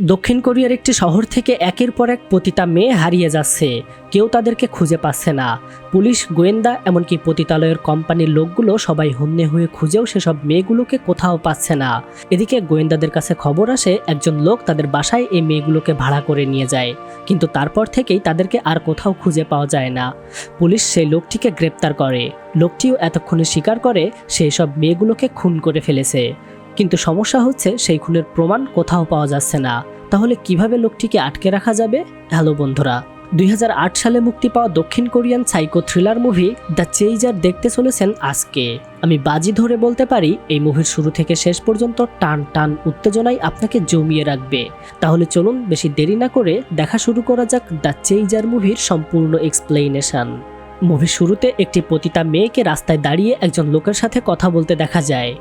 দক্ষিণ কোরিয়ার একটি শহর থেকে একের পর এক পতিতা মেয়ে হারিয়ে যাচ্ছে। কেউ তাদেরকে খুঁজে পাচ্ছে না। পুলিশ, গোয়েন্দা, এমনকি পতিতালয়ের কোম্পানির লোকগুলো সবাই হন্যে হয়ে খুঁজেও সেসব মেয়েগুলোকে কোথাও পাচ্ছে না। এদিকে গোয়েন্দাদের কাছে খবর আসে একজন লোক তাদের বাসায় এই মেয়েগুলোকে ভাড়া করে নিয়ে যায়, কিন্তু তারপর থেকেই তাদেরকে আর কোথাও খুঁজে পাওয়া যায় না। পুলিশ সেই লোকটিকে গ্রেপ্তার করে। লোকটিও এতক্ষণে স্বীকার করে সেই সব মেয়েগুলোকে খুন করে ফেলেছে। কিন্তু সমস্যা হচ্ছে সেই খুনের প্রমাণ কোথাও পাওয়া যাচ্ছে না। তাহলে কিভাবে লোকটিকে আটকে রাখা যাবে? হ্যালো বন্ধুরা, 2008 সালে মুক্তি পাওয়া দক্ষিণ Korean psycho thriller movie the chaser দেখতে চলেছেন আজকে। আমি বাজি ধরে বলতে পারি এই মুভির শুরু থেকে শেষ পর্যন্ত টান টান উত্তেজনায় আপনাকে জমিয়ে রাখবে। তাহলে চলুন বেশি দেরি না করে দেখা শুরু করা যাক দ্য চেইজার মুভির সম্পূর্ণ এক্সপ্লেনেশন। মুভির শুরুতে একটি পতিতা মেয়েকে রাস্তায় দাঁড়িয়ে একজন লোকের সাথে কথা বলতে দেখা যায়।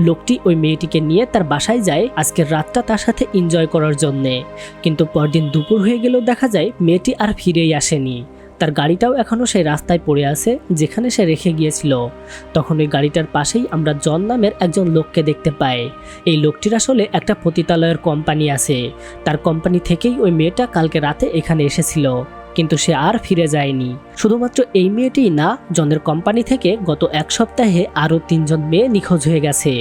লোকটি ওই মেয়েটিকে নিয়ে তার বাসায় যায় আজকের রাতটা তার সাথে এনজয় করার জন্যে। কিন্তু পরদিন দুপুর হয়ে গেলেও দেখা যায় মেয়েটি আর ফিরেই আসেনি। তার গাড়িটাও এখনও সেই রাস্তায় পড়ে আছে যেখানে সে রেখে গিয়েছিল। তখন ওই গাড়িটার পাশেই আমরা জন নামের একজন লোককে দেখতে পাই। এই লোকটির আসলে একটা পতিতালয়ের কোম্পানি আছে। তার কোম্পানি থেকেই ওই মেয়েটা কালকে রাতে এখানে এসেছিল, কিন্তু সে আর ফিরে যায়নি। শুধুমাত্র এই মেয়েটিই না, জনের কোম্পানি থেকে গত এক সপ্তাহে আরও 3 জন মেয়ে নিখোঁজ হয়ে গেছে।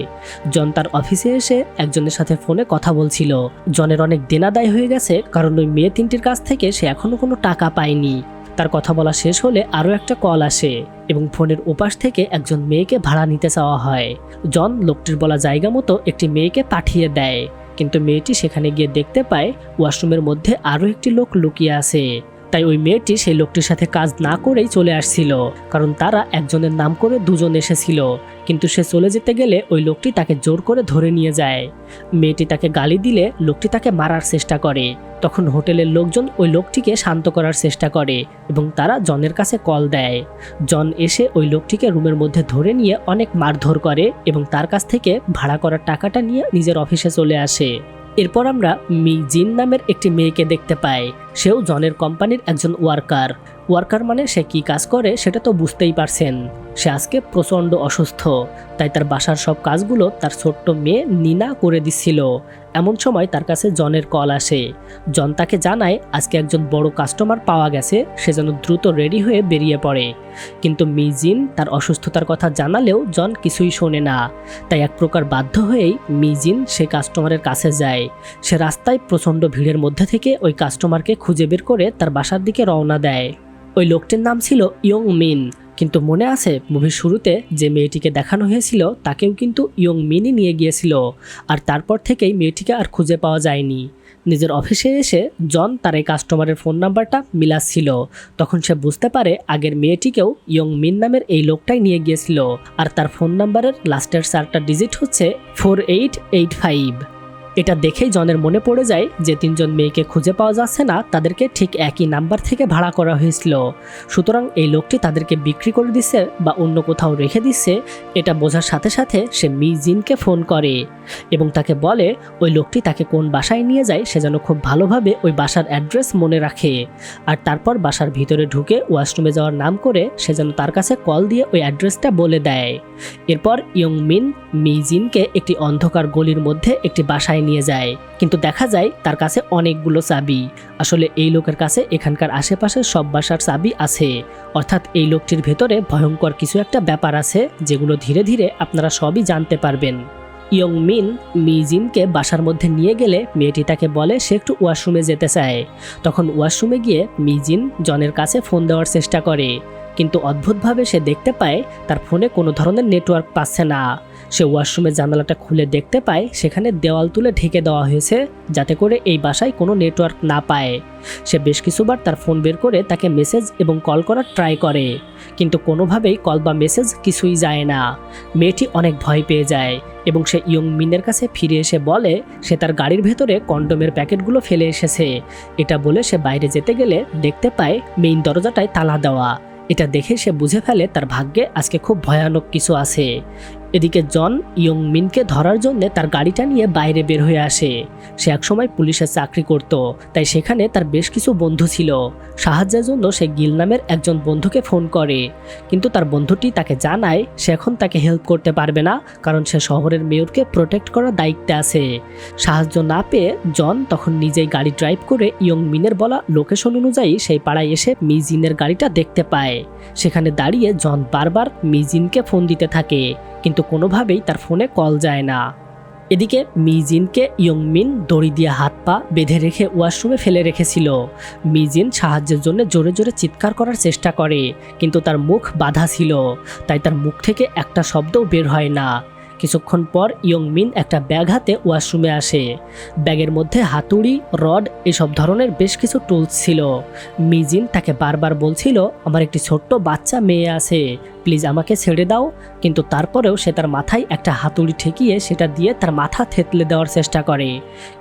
জন তার অফিসে এসে একজনের সাথে ফোনে কথা বলছিল। জনের অনেক দেনাদায় হয়ে গেছে, কারণ ওই মেয়ে 3টির কাছ থেকে সে এখনো কোনো টাকা পায়নি। তার কথা বলা শেষ হলে আরও একটা কল আসে এবং ফোনের ওপাশ থেকে একজন মেয়েকে ভাড়া নিতে চাওয়া হয়। জন লোকটির বলা জায়গা মতো একটি মেয়েকে পাঠিয়ে দেয়, কিন্তু মেয়েটি সেখানে গিয়ে দেখতে পায় ওয়াশরুমের মধ্যে আরও একটি লোক লুকিয়ে আছে। তাই ওই মেয়েটি সেই লোকটির সাথে কাজ না করেই চলে আসছিল, কারণ তারা একজনের নাম করে 2 জন এসেছিল। কিন্তু সে চলে যেতে গেলে ওই লোকটি তাকে জোর করে ধরে নিয়ে যায়। মেয়েটি তাকে গালি দিলে লোকটি তাকে মারার চেষ্টা করে। তখন হোটেলের লোকজন ওই লোকটিকে শান্ত করার চেষ্টা করে এবং তারা জনের কাছে কল দেয়। জন এসে ওই লোকটিকে রুমের মধ্যে ধরে নিয়ে অনেক মারধর করে এবং তার কাছ থেকে ভাড়া করার টাকাটা নিয়ে নিজের অফিসে চলে আসে। এরপর আমরা মি জিন নামের একটি মেয়েকে দেখতে পাই। সেও জনের কোম্পানির একজন ওয়ার্কার মানে সে কি কাজ করে সেটা তো বুঝতেই পারছেন। সে আজকে প্রচণ্ড অসুস্থ, তাই তার বাসার সব কাজগুলো তার ছোট্ট মেয়ে নিনা করে দিচ্ছিল। এমন সময় তার কাছে জনের কল আসে। জন তাকে জানায় আজকে একজন বড় কাস্টমার পাওয়া গেছে, সে যেন দ্রুত রেডি হয়ে বেরিয়ে পড়ে। কিন্তু মি জিন তার অসুস্থতার কথা জানালেও জন কিছুই শোনে না। তাই এক প্রকার বাধ্য হয়েই মি জিন সে কাস্টমারের কাছে যায়। সে রাস্তায় প্রচণ্ড ভিড়ের মধ্যে থেকে ওই কাস্টমারকে খুঁজে বের করে তার বাসার দিকে রওনা দেয়। ওই লোকটির নাম ছিল ইয়ং মিন। কিন্তু মনে আছে মুভির শুরুতে যে মেয়েটিকে দেখানো হয়েছিল তাকেও কিন্তু ইয়ং মিনই নিয়ে গিয়েছিল, আর তারপর থেকেই মেয়েটিকে আর খুঁজে পাওয়া যায়নি। নিজের অফিসে এসে জন তার এই কাস্টমারের ফোন নাম্বারটা মিলাচ্ছিল। তখন সে বুঝতে পারে আগের মেয়েটিকেও ইয়ং মিন নামের এই লোকটাই নিয়ে গিয়েছিল, আর তার ফোন নাম্বারের লাস্টের 4টা ডিজিট হচ্ছে 4885। এটা দেখেই জনের মনে পড়ে যায় যে 3 জন মেয়েকে খুঁজে পাওয়া যাচ্ছে না, তাদেরকে ঠিক একই নাম্বার থেকে ভাড়া করা হয়েছিল। সুতরাং এই লোকটি তাদেরকে বিক্রি করে দিচ্ছে বা অন্য কোথাও রেখে দিচ্ছে, এটা বোঝার সাথে সাথে সে মি জিনকে ফোন করে এবং তাকে বলে ওই লোকটি তাকে কোন বাসায় নিয়ে যায় সে যেন খুব ভালোভাবে ওই বাসার অ্যাড্রেস মনে রাখে, আর তারপর বাসার ভিতরে ঢুকে ওয়াশরুমে যাওয়ার নাম করে সে যেন তার কাছে কল দিয়ে ওই অ্যাড্রেসটা বলে দেয়। এরপর ইয়ং মিন মি জিনকে একটি অন্ধকার গলির মধ্যে একটি বাসায় নিয়ে যায়, কিন্তু দেখা যায় তার কাছে অনেকগুলো চাবি। আসলে এই লোকের কাছে এখানকার আশেপাশের সব বাসার চাবি আছে, অর্থাৎ এই লোকটির ভেতরে ভয়ঙ্কর কিছু একটা ব্যাপার আছে যেগুলো ধীরে ধীরে আপনারা সবই জানতে পারবেন। ইয়ং মিন মি জিনকে বাসার মধ্যে নিয়ে গেলে মেয়েটি তাকে বলে সে একটু ওয়াশরুমে যেতে চায়। তখন ওয়াশরুমে গিয়ে মি জিন জনের কাছে ফোন দেওয়ার চেষ্টা করে, কিন্তু অদ্ভুতভাবে সে দেখতে পায় তার ফোনে কোনো ধরনের নেটওয়ার্ক পাচ্ছে না। সে ওয়াশরুমের জানালাটা খুলে দেখতে পায় সেখানে দেওয়াল তুলে ঢেকে দেওয়া হয়েছে যাতে করে এই বাসায় কোনো নেটওয়ার্ক না পায়। সে বেশ কিছুবার তার ফোন বের করে তাকে মেসেজ এবং কল করার ট্রাই করে, কিন্তু কোনোভাবেই কল বা মেসেজ কিছুই যায় না। মেয়েটি অনেক ভয় পেয়ে যায় এবং সে ইয়ং মিনের কাছে ফিরে এসে বলে সে তার গাড়ির ভেতরে কন্ডোমের প্যাকেটগুলো ফেলে এসেছে। এটা বলে সে বাইরে যেতে গেলে দেখতে পায় মেইন দরজাটায় তালা দেওয়া। এটা দেখে সে বুঝে ফেলে তার ভাগ্যে আজকে খুব ভয়ানক কিছু আছে এদিকে জন ইয়ং মিনকে ধরার জন্য তার গাড়িটা নিয়ে বাইরে বের হয়ে আসে। সে একসময় পুলিশের চাকরি করত, তাই সেখানে তার বেশ কিছু বন্ধু ছিল। সাহায্যের জন্য সে গিল নামের একজন বন্ধুকে ফোন করে, কিন্তু তার বন্ধুটি তাকে জানায় সে এখন তাকে হেল্প করতে পারবে না, কারণ সে শহরের মেয়রকে প্রোটেক্ট করার দায়িত্বে আছে। সাহায্য না পেয়ে জন তখন নিজেই গাড়ি ড্রাইভ করে ইয়ং মিনের বলা লোকেশন অনুযায়ী সেই পাড়ায় এসে মিজিনের গাড়িটা দেখতে পায়। সেখানে দাঁড়িয়ে জন বারবার মিজিনকে ফোন দিতে থাকে, কিন্তু কোনোভাবেই তার ফোনে কল যায় না। এদিকে মিজিনকে ইয়ং মিন দড়ি দিয়ে হাত পা বেঁধে রেখে ওয়াশরুমে ফেলে রেখেছিল। মিজিন সাহায্যের জন্য জোরে জোরে চিৎকার করার চেষ্টা করে, কিন্তু তার মুখ বাঁধা ছিল, তাই তার মুখ থেকে একটা শব্দও বের হয় না। কিছুক্ষণ পর ইয়ং মিন একটা ব্যাগ হাতে ওয়াশরুমে আসে। ব্যাগের মধ্যে হাতুড়ি, রড এসব ধরনের বেশ কিছু টুলস ছিল। মিজিন তাকে বারবার বলছিল, আমার একটি ছোট্ট বাচ্চা মেয়ে আছে, প্লিজ আমাকে ছেড়ে দাও। কিন্তু তারপরেও সে তার মাথায় একটা হাতুড়ি ঠেকিয়ে সেটা দিয়ে তার মাথা থেতলে দেওয়ার চেষ্টা করে,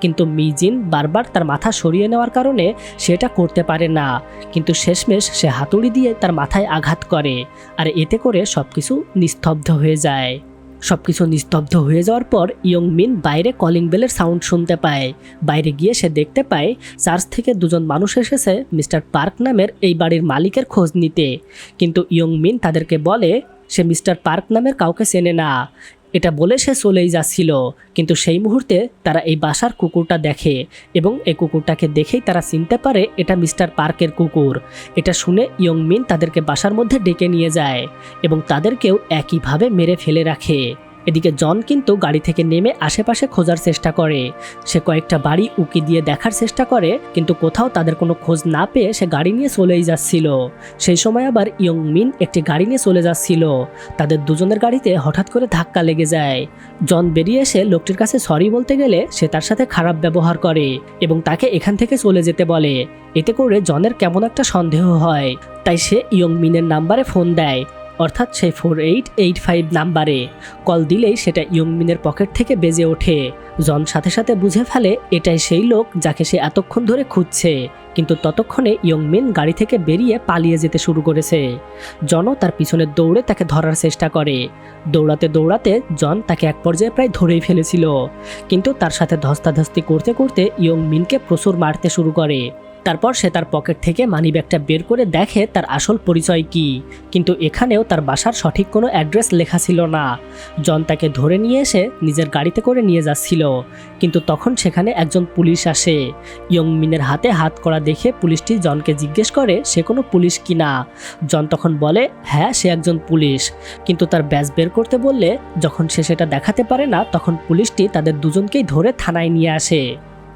কিন্তু মিজিন বারবার তার মাথা সরিয়ে নেওয়ার কারণে সেটা করতে পারে না। কিন্তু শেষমেশ সে হাতুড়ি দিয়ে তার মাথায় আঘাত করে, আর এতে করে সবকিছু নিস্তব্ধ হয়ে যায়। সবকিছু নিস্তব্ধ হয়ে যাওয়ার পর ইয়ং মিন বাইরে কলিং বেলের সাউন্ড শুনতে পায়। বাইরে গিয়ে সে দেখতে পায় চার্চ থেকে দুজন মানুষ এসেছে মিস্টার পার্ক নামের এই বাড়ির মালিকের খোঁজ নিতে, কিন্তু ইয়ং মিন তাদেরকে বলে সে মিস্টার পার্ক নামের কাউকে চেনে না। এটা বলে সে চলেই যাচ্ছিল, কিন্তু সেই মুহূর্তে তারা এই বাসার কুকুরটা দেখে, এবং এই কুকুরটাকে দেখেই তারা চিনতে পারে এটা মিস্টার পার্কের কুকুর। এটা শুনে ইয়ং মিন তাদেরকে বাসার মধ্যে ডেকে নিয়ে যায় এবং তাদেরকেও একইভাবে মেরে ফেলে রাখে। এদিকে জন কিন্তু গাড়ি থেকে নেমে আশেপাশে খোঁজার চেষ্টা করে। সে কয়েকটা বাড়ি উকি দিয়ে দেখার চেষ্টা করে, কিন্তু কোথাও তাদের কোনো খোঁজ না পেয়ে সে গাড়ি নিয়ে চলেই যাচ্ছিল। সেই সময় আবার ইয়ং মিন একটি গাড়ি নিয়ে চলে যাচ্ছিল। তাদের দুজনের গাড়িতে হঠাৎ করে ধাক্কা লেগে যায়। জন বেরিয়ে এসে লোকটির কাছে সরি বলতে গেলে সে তার সাথে খারাপ ব্যবহার করে এবং তাকে এখান থেকে চলে যেতে বলে। এতে করে জনের কেমন একটা সন্দেহ হয়, তাই সে ইয়ং মিনের নাম্বারে ফোন দেয়, অর্থাৎ সেই 4885 নাম্বারে কল দিলেই সেটা ইয়ং মিনের পকেট থেকে বেজে ওঠে। জন সাথে সাথে বুঝে ফেলে এটাই সেই লোক যাকে সে এতক্ষণ ধরে খুঁজছে, কিন্তু ততক্ষণে ইয়ং মিন গাড়ি থেকে বেরিয়ে পালিয়ে যেতে শুরু করেছে। জনও তার পিছনে দৌড়ে তাকে ধরার চেষ্টা করে। দৌড়াতে দৌড়াতে জন তাকে এক পর্যায়ে প্রায় ধরেই ফেলেছিল, কিন্তু তার সাথে ধস্তাধস্তি করতে করতে ইয়ং মিনকে প্রচুর মারতে শুরু করে। তারপর সে তার পকেট থেকে মানিব্যাগটা বের করে দেখে তার আসল পরিচয় কি, কিন্তু এখানেও তার বাসার সঠিক কোনো অ্যাড্রেস লেখা ছিল না। জন তাকে ধরে নিয়ে এসে নিজের গাড়িতে করে নিয়ে যাচ্ছিল, কিন্তু তখন সেখানে একজন পুলিশ আসে। ইয়ং মিনের হাতে হাত করা দেখে পুলিশটি জনকে জিজ্ঞেস করে সে কোনো পুলিশ কিনা। জন তখন বলে হ্যাঁ সে একজন পুলিশ, কিন্তু তার ব্যাজ বের করতে বললে যখন সে সেটা দেখাতে পারে না, তখন পুলিশটি তাদের দুজনকেই ধরে থানায় নিয়ে আসে।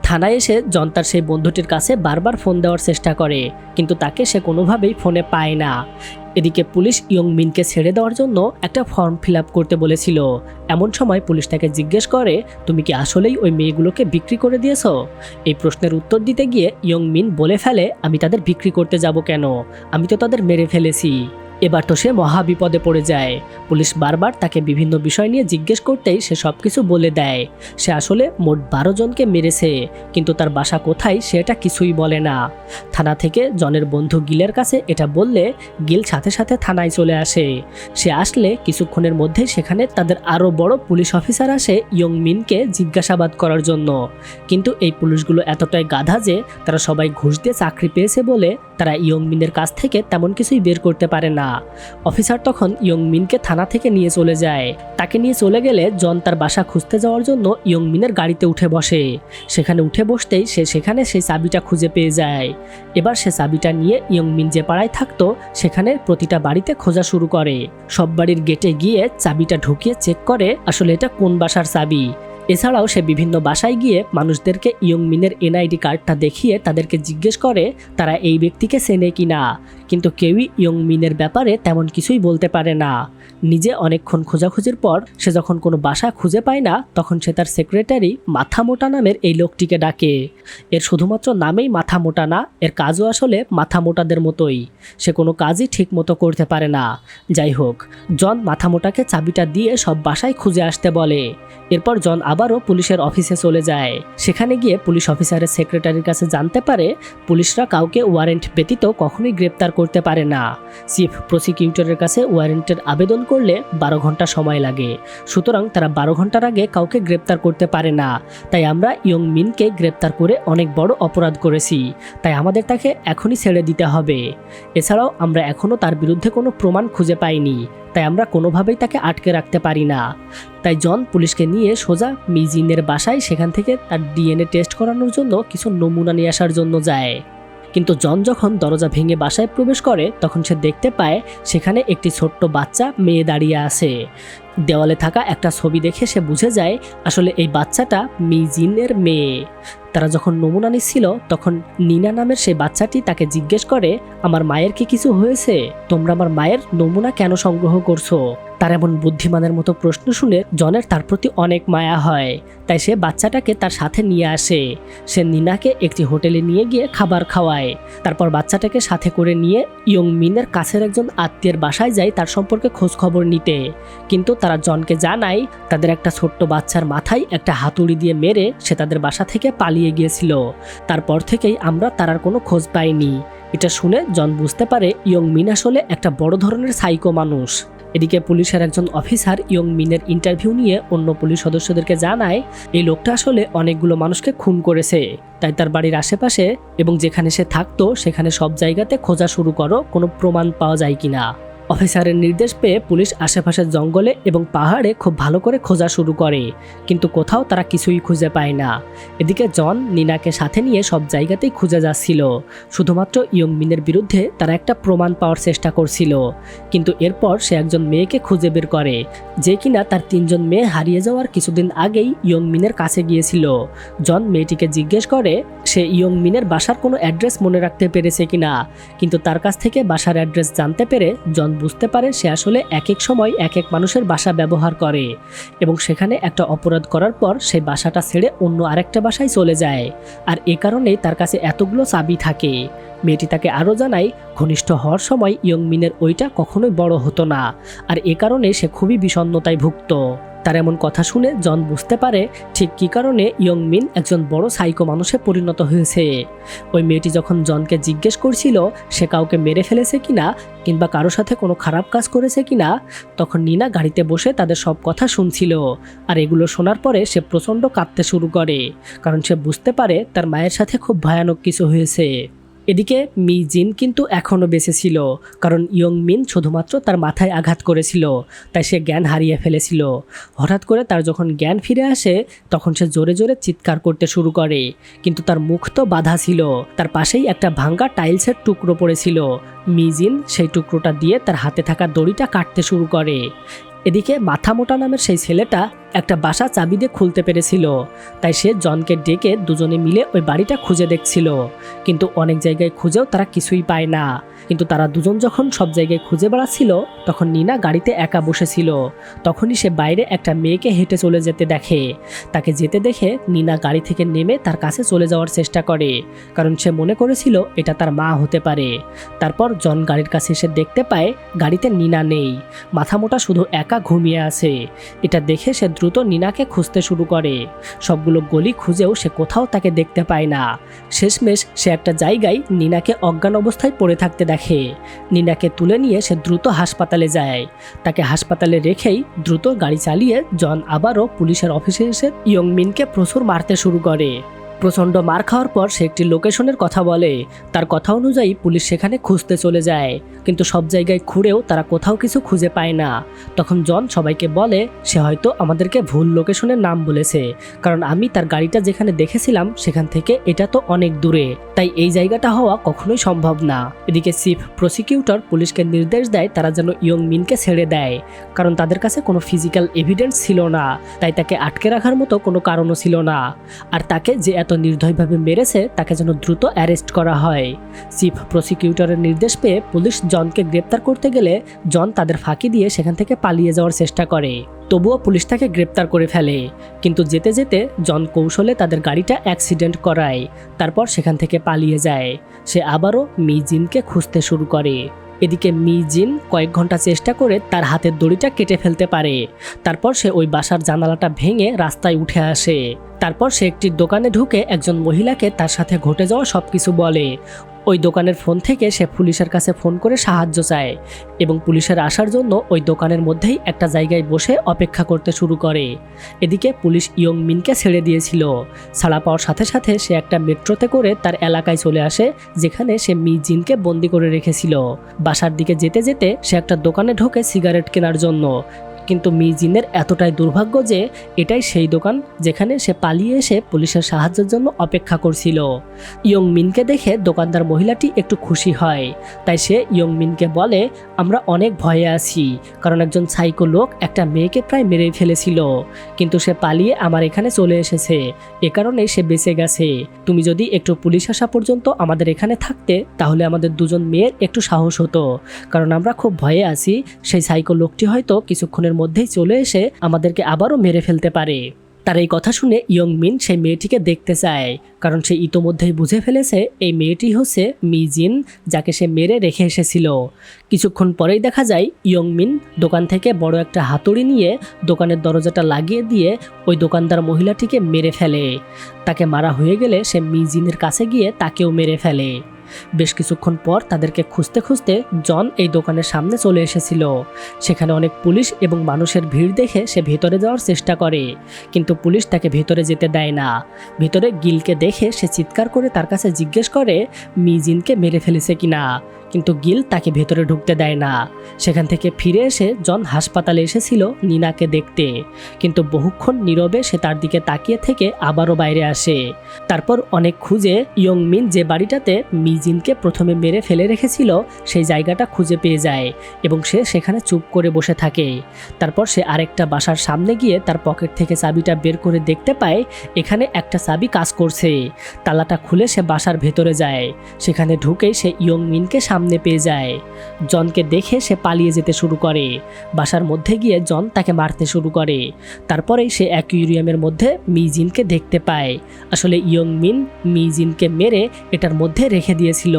থানায় এসে জন তার সেই বন্ধুটির কাছে বারবার ফোন দেওয়ার চেষ্টা করে, কিন্তু তাকে সে কোনোভাবেই ফোনে পায় না। এদিকে পুলিশ ইয়ং মিনকে ছেড়ে দেওয়ার জন্য একটা ফর্ম ফিল আপ করতে বলেছিল। এমন সময় পুলিশ তাকে জিজ্ঞেস করে তুমি কি আসলেই ওই মেয়েগুলোকে বিক্রি করে দিয়েছো? এই প্রশ্নের উত্তর দিতে গিয়ে ইয়ং মিন বলে ফেলে আমি তাদের বিক্রি করতে যাব কেন, আমি তো তাদের মেরে ফেলেছি। এবার তো সে মহা বিপদে পড়ে যায়। পুলিশ বারবার তাকে বিভিন্ন বিষয় নিয়ে জিজ্ঞেস করতেই সে সব কিছু বলে দেয়। সে আসলে মোট 12 জনকে মেরেছে, কিন্তু তার বাসা কোথায় সেটা কিছুই বলে না। থানা থেকে জনের বন্ধু গিলের কাছে এটা বললে গিল সাথে সাথে থানায় চলে আসে। সে আসলে কিছুক্ষণের মধ্যে সেখানে তাদের আরও বড় পুলিশ অফিসার আসে ইয়ং মিনকে জিজ্ঞাসাবাদ করার জন্য, কিন্তু এই পুলিশগুলো এতটাই গাধা যে তারা সবাই ঘুষ দিয়ে চাকরি পেয়েছে বলে তারা ইয়ং মিনের কাছ থেকে তেমন কিছুই বের করতে পারে না। অফিসার তখন ইয়ং মিনকে থানা থেকে নিয়ে চলে যায়। তাকে নিয়ে চলে গেলে জন তার বাসা খুঁজতে যাওয়ার জন্য ইয়ং মিনের গাড়িতে উঠে বসে। সেখানে উঠে বসতেই সে সেখানে সেই চাবিটা খুঁজে পেয়ে যায়। এবার সে চাবিটা নিয়ে ইয়ং মিন যে পাড়ায় থাকতো সেখানে প্রতিটা বাড়িতে খোঁজা শুরু করে। সব বাড়ির গেটে গিয়ে চাবিটা ঢুকিয়ে চেক করে আসলে এটা কোন বাসার চাবি। এছাড়াও সে বিভিন্ন বাসায় গিয়ে মানুষদেরকে ইয়ং মিনের এনআইডি কার্ডটা দেখিয়ে তাদেরকে জিজ্ঞেস করে তারা এই ব্যক্তিকে চেনে কিনা, কিন্তু কেউই ইয়ং মিনের ব্যাপারে তেমন কিছুই বলতে পারে না। নিজে অনেকক্ষণ খোঁজাখুঁজির পর সে যখন কোনো বাসা খুঁজে পায় না, তখন সে তার সেক্রেটারি মাথা মোটা নামের এই লোকটিকে ডাকে। এর শুধুমাত্র নামেই মাথা মোটা না, এর কাজও আসলে মাথা মোটাদের মতোই। সে কোনো কাজই ঠিক মতো করতে পারে না। যাই হোক, জন মাথা মোটাকে চাবিটা দিয়ে সব বাসায় খুঁজে আসতে বলে। এরপর জন আবারও পুলিশের অফিসে চলে যায়। সেখানে গিয়ে পুলিশ অফিসারের সেক্রেটারির কাছে জানতে পারে পুলিশরা কাউকে ওয়ারেন্ট ব্যতীত কখনোই গ্রেপ্তার করতে পারে না। চিফ প্রসিকিউটরের কাছে ওয়ারেন্টের আবেদন করলে 12 ঘন্টা সময় লাগে, সুতরাং তারা 12 ঘন্টার আগে কাউকে গ্রেপ্তার করতে পারে না। তাই আমরা ইয়ং মিনকে গ্রেপ্তার করে অনেক বড় অপরাধ করেছি, তাই আমাদের তাকে এখনই ছেড়ে দিতে হবে। এছাড়াও আমরা এখনও তার বিরুদ্ধে কোনো প্রমাণ খুঁজে পাইনি, তাই আমরা কোনোভাবেই তাকে আটকে রাখতে পারি না। তাই জন পুলিশকে নিয়ে সোজা মি জিনের বাসায় সেখান থেকে তার ডিএনএ টেস্ট করানোর জন্য কিছু নমুনা নিয়ে আসার জন্য যায়। কিন্তু জন যখন দরজা ভেঙে বাসায় প্রবেশ করে তখন সে দেখতে পায় সেখানে একটি ছোট্ট বাচ্চা মেয়ে দাঁড়িয়ে আছে। দেওয়ালে থাকা একটা ছবি দেখে সে বুঝে যায় আসলে এই বাচ্চাটা মি জিনের মেয়ে। তারা যখন নমুনা নিচ্ছিল তখন নিনা নামের সেই বাচ্চাটি তাকে জিজ্ঞেস করে, আমার মায়ের কি কিছু হয়েছে? তোমরা আমার মায়ের নমুনা কেন সংগ্রহ করছো? তার এমন বুদ্ধিমানের মতো প্রশ্ন শুনে জনের তার প্রতি অনেক মায়া হয়, তাই সে বাচ্চাটাকে তার সাথে নিয়ে আসে। সে নিনাকে একটি হোটেলে নিয়ে গিয়ে খাবার খাওয়ায়। তারপর বাচ্চাটাকে সাথে করে নিয়ে ইয়ং মিনের কাছের একজন আত্মীয়ের বাসায় যায় তার সম্পর্কে খোঁজ খবর নিতে। কিন্তু তারা জনকে জানায় তাদের একটা ছোট্ট বাচ্চার মাথায় একটা হাতুড়ি দিয়ে মেরে সে তাদের বাসা থেকে পালিয়ে গিয়েছিল। তারপর থেকেই আমরা তার আর কোনো খোঁজ পাইনি। এটা শুনে জন বুঝতে পারে ইয়ং মিন আসলে একটা বড় ধরনের সাইকো মানুষ। এদিকে পুলিশের একজন অফিসার ইয়ং মিনের ইন্টারভিউ নিয়ে অন্য পুলিশ সদস্যদেরকে জানায় এই লোকটা আসলে অনেকগুলো মানুষকে খুন করেছে, তাই তার বাড়ির আশেপাশে এবং যেখানে সে থাকতো সেখানে সব জায়গাতে খোঁজা শুরু করো, কোনো প্রমাণ পাওয়া যায় কিনা। অফিসারের নির্দেশ পেয়ে পুলিশ আশেপাশের জঙ্গলে এবং পাহাড়ে খুব ভালো করে খোঁজা শুরু করে, কিন্তু কোথাও তারা কিছুই খুঁজে পায় না। এদিকে জন নিনাকে সাথে নিয়ে সব জায়গাতেই খুঁজে যাচ্ছিল, শুধুমাত্র ইয়ং মিনের বিরুদ্ধে তারা একটা প্রমাণ পাওয়ার চেষ্টা করছিল। কিন্তু এরপর সে একজন মেয়েকে খুঁজে বের করে যে কিনা তার 3 জন মেয়ে হারিয়ে যাওয়ার কিছুদিন আগেই ইয়ং মিনের কাছে গিয়েছিল। জন মেয়েটিকে জিজ্ঞেস করে সে ইয়ং মিনের বাসার কোনো অ্যাড্রেস মনে রাখতে পেরেছে কিনা, কিন্তু তার কাছ থেকে বাসার অ্যাড্রেস জানতে পেরে জন বুঝতে পারে সে আসলে এক এক সময় এক এক মানুষের বাসা ব্যবহার করে এবং সেখানে একটা অপরাধ করার পর সেই বাসাটা ছেড়ে অন্য আরেকটা বাসায় চলে যায়। আর এ কারণেই তার কাছে এতগুলো চাবি থাকে। মেয়েটি তাকে আরও জানায় ঘনিষ্ঠ হওয়ার সময় ইয়ং মিনের ওইটা কখনোই বড় হতো না, আর এ কারণে সে খুবই বিষণ্ণতায় ভুগত। তার এমন কথা শুনে জন বুঝতে পারে ঠিক কী কারণে ইয়ং মিন একজন বড় সাইকো মানুষে পরিণত হয়েছে। ওই মেয়েটি যখন জনকে জিজ্ঞেস করছিল সে কাউকে মেরে ফেলেছে কিনা কিংবা কারোর সাথে কোনো খারাপ কাজ করেছে কিনা, তখন নিনা গাড়িতে বসে তাদের সব কথা শুনছিল। আর এগুলো শোনার পরে সে প্রচণ্ড কাঁদতে শুরু করে, কারণ সে বুঝতে পারে তার মায়ের সাথে খুব ভয়ানক কিছু হয়েছে। এদিকে মি জিন কিন্তু এখনও বেঁচে ছিল, কারণ ইয়ং মিন শুধুমাত্র তার মাথায় আঘাত করেছিল, তাই সে জ্ঞান হারিয়ে ফেলেছিল। হঠাৎ করে তার যখন জ্ঞান ফিরে আসে তখন সে জোরে জোরে চিৎকার করতে শুরু করে, কিন্তু তার মুখ তো বাধা ছিল। তার পাশেই একটা ভাঙ্গা টাইলসের টুকরো পড়েছিল। মি জিন সেই টুকরোটা দিয়ে তার হাতে থাকা দড়িটা কাটতে শুরু করে। এদিকে মাথা মোটা নামের সেই ছেলেটা একটা বাসা চাবি দিয়ে খুলতে পেরেছিল, তাই সে জনকে ডেকে দুজনে মিলে ওই বাড়িটা খুঁজে দেখছিল। কিন্তু অনেক জায়গায় খুঁজেও তারা কিছুই পায় না। কিন্তু তারা দুজন যখন সব জায়গায় খুঁজে বেড়াচ্ছিল তখন নিনা গাড়িতে একা বসেছিল। তখনই সে বাইরে একটা মেয়েকে হেঁটে চলে যেতে দেখে। তাকে যেতে দেখে নিনা গাড়ি থেকে নেমে তার কাছে চলে যাওয়ার চেষ্টা করে, কারণ সে মনে করেছিল এটা তার মা হতে পারে। তারপর জন গাড়ির কাছে এসে দেখতে পায় গাড়িতে নিনা নেই, মাথামোটা শুধু একা ঘুমিয়ে আছে। এটা দেখে সে দ্রুত নিনাকে খুঁজতে শুরু করে। সবগুলো গলি খুঁজেও সে কোথাও তাকে দেখতে পায় না। শেষমেশ সে একটা জায়গায় নিনাকে অজ্ঞান অবস্থায় পড়ে থাকতে দেখে। নিনাকে তুলে নিয়ে সে দ্রুত হাসপাতালে যায়। তাকে হাসপাতালে রেখেই দ্রুত গাড়ি চালিয়ে জন আবারও পুলিশের অফিসে এসে ইয়ং মিনকে প্রচুর মারতে শুরু করে। প্রচণ্ড মার খাওয়ার পর সে একটি লোকেশনের কথা বলে। তার কথা অনুযায়ী পুলিশ সেখানে খুঁজতে চলে যায়, কিন্তু সব জায়গায় ঘুরেও তারা কোথাও কিছু খুঁজে পায় না। তখন জন সবাইকে বলে সে হয়তো আমাদেরকে ভুল লোকেশনের নাম বলেছে, কারণ আমি তার গাড়িটা যেখানে দেখেছিলাম সেখান থেকে এটা তো অনেক দূরে, তাই এই জায়গাটা হওয়া কখনোই সম্ভব না। এদিকে চিফ প্রসিকিউটর পুলিশকে নির্দেশ দেয় তারা যেন ইয়ং মিনকে ছেড়ে দেয়, কারণ তাদের কাছে কোনো ফিজিক্যাল এভিডেন্স ছিল না, তাই তাকে আটকে রাখার মতো কোনো কারণও ছিল না। আর তাকে যে এত নির্দয়ভাবে মেরেছে তাকে যেন দ্রুত অ্যারেস্ট করা হয়। চিফ প্রসিকিউটরের নির্দেশ পেয়ে পুলিশ জনকে গ্রেপ্তার করতে গেলে জন তাদের ফাঁকি দিয়ে সেখান থেকে পালিয়ে যাওয়ার চেষ্টা করে। তবুও পুলিশ তাকে গ্রেপ্তার করে ফেলে, কিন্তু যেতে যেতে জন কৌশলে তাদের গাড়িটা অ্যাক্সিডেন্ট করায়। তারপর সেখান থেকে পালিয়ে যায়। সে আবারও মি জিনকে খুঁজতে শুরু করে। এদিকে মি জিন কয়েক ঘন্টা চেষ্টা করে তার হাতের দড়িটা কেটে ফেলতে পারে। তারপর সে ওই বাসার জানালাটা ভেঙে রাস্তায় উঠে আসে। তারপর সে একটি দোকানে ঢুকে একজন মহিলাকে তার সাথে ঘটে যাওয়া সবকিছু বলে। ওই দোকানের ফোন থেকে সে পুলিশের কাছে ফোন করে সাহায্য চায় এবং পুলিশের আসার জন্য ওই দোকানের মধ্যেই একটা জায়গায় বসে অপেক্ষা করতে শুরু করে। এদিকে পুলিশ ইয়ং মিনকে ছেড়ে দিয়েছিল। ছাড়া পাওয়ার সাথে সাথে সে একটা মেট্রোতে করে তার এলাকায় চলে আসে, যেখানে সে মি জিনকে বন্দি করে রেখেছিল। বাসার দিকে যেতে যেতে সে একটা দোকানে ঢোকে সিগারেট কেনার জন্য, কিন্তু মি জিনের এতটাই দুর্ভাগ্য যে এটাই সেই দোকান যেখানে সে পালিয়ে এসে পুলিশের সাহায্যের জন্য অপেক্ষা করছিল। ইয়ং মিনকে দেখে দোকানদার মহিলাটি একটু খুশি হয়, তাই সে ইয়ং মিনকে বলে, আমরা অনেক ভয়ে আছি, কারণ একজন সাইকো লোক একটা মেয়েকে প্রায় মেরে ফেলেছিল, কিন্তু সে পালিয়ে আমার এখানে চলে এসেছে, এ কারণে সে বেঁচে গেছে। তুমি যদি একটু পুলিশ আসা পর্যন্ত আমাদের এখানে থাকতে, তাহলে আমাদের দুজন মেয়ের একটু সাহস হতো, কারণ আমরা খুব ভয়ে আছি সেই সাইকো লোকটি হয়তো কিছুক্ষণের মধ্যেই চলে এসে আমাদেরকে আবারও মেরে ফেলতে পারে। তার এই কথা শুনে ইয়ং মিন সেই মেয়েটিকে দেখতে চায়, কারণ সে ইতোমধ্যেই বুঝে ফেলেছে এই মেয়েটি হচ্ছে মি জিন, যাকে সে মেরে রেখে এসেছিল। কিছুক্ষণ পরেই দেখা যায় ইয়ং মিন দোকান থেকে বড় একটা হাতুড়ি নিয়ে দোকানের দরজাটা লাগিয়ে দিয়ে ওই দোকানদার মহিলাটিকে মেরে ফেলে। তাকে মারা হয়ে গেলে সে মি জিনের কাছে গিয়ে তাকেও মেরে ফেলে। বেশ কিছুক্ষণ পর তাদেরকে খুঁজতে খুঁজতে জন এই দোকানের সামনে চলে এসেছিল। সেখানে অনেক পুলিশ এবং মানুষের ভিড় দেখে সে ভেতরে যাওয়ার চেষ্টা করে, কিন্তু পুলিশ তাকে ভেতরে যেতে দেয় না। ভেতরে গিলকে দেখে সে চিৎকার করে তার কাছে জিজ্ঞেস করে মি জিনকে মেরে ফেলেছে কিনা, কিন্তু গিল তাকে ভেতরে ঢুকতে দেয় না। সেখান থেকে ফিরে এসে জন হাসপাতালে এসেছিল নিনাকে দেখতে, কিন্তু বহুক্ষণ নীরবে সে তার দিকে তাকিয়ে থেকে আবারও বাইরে আসে। তারপর অনেক খুঁজে ইয়ং মিন যে বাড়িটাতে মি জিনকে প্রথমে মেরে ফেলে রেখেছিল সেই জায়গাটা খুঁজে পেয়ে যায় এবং সে সেখানে চুপ করে বসে থাকে। তারপর সে আরেকটা বাসার সামনে গিয়ে তার পকেট থেকে চাবিটা বের করে দেখতে পায় এখানে একটা চাবি কাজ করছে। তালাটা খুলে সে বাসার ভেতরে যায়। সেখানে ঢুকেই সে ইয়ং মিনকে সামনে পেয়ে যায়। জনকে দেখে সে পালিয়ে যেতে শুরু করে। বাসার মধ্যে গিয়ে জন তাকে মারতে শুরু করে। তারপরেই সে অ্যাকুয়ারিয়ামের মধ্যে মি জিনকে দেখতে পায়। আসলে ইয়ং মিন মি জিনকে মেরে এটার মধ্যে রেখে দিয়েছিল।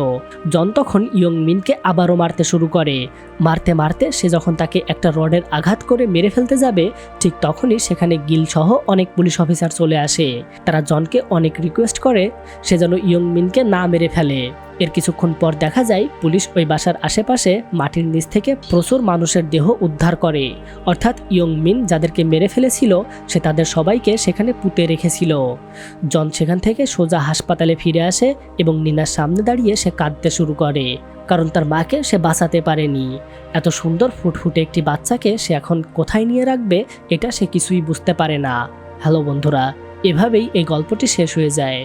জন তখন ইয়ং মিনকে আবারও মারতে শুরু করে। মারতে মারতে সে যখন তাকে একটা রডের আঘাত করে মেরে ফেলতে যাবে, ঠিক তখনই সেখানে গিল সহ অনেক পুলিশ অফিসার চলে আসে। তারা জনকে অনেক রিকোয়েস্ট করে সে যেন ইয়ং মিনকে না মেরে ফেলে। এর কিছুক্ষণ পর দেখা যায় পুলিশ ওই বাসার আশেপাশে মাটির নিচ থেকে প্রচুর মানুষের দেহ উদ্ধার করে, অর্থাৎ ইয়ং মিন যাদেরকে মেরে ফেলেছিল সে তাদের সবাইকে সেখানে পুঁতে রেখেছিল। জন সেখান থেকে সোজা হাসপাতালে ফিরে আসে এবং নিনার সামনে দাঁড়িয়ে সে কাঁদতে শুরু করে, কারণ তার মাকে সে বাঁচাতে পারেনি। এত সুন্দর ফুটফুটে একটি বাচ্চাকে সে এখন কোথায় নিয়ে রাখবে এটা সে কিছুই বুঝতে পারে না। হ্যালো বন্ধুরা, এভাবেই এই গল্পটি শেষ হয়ে যায়।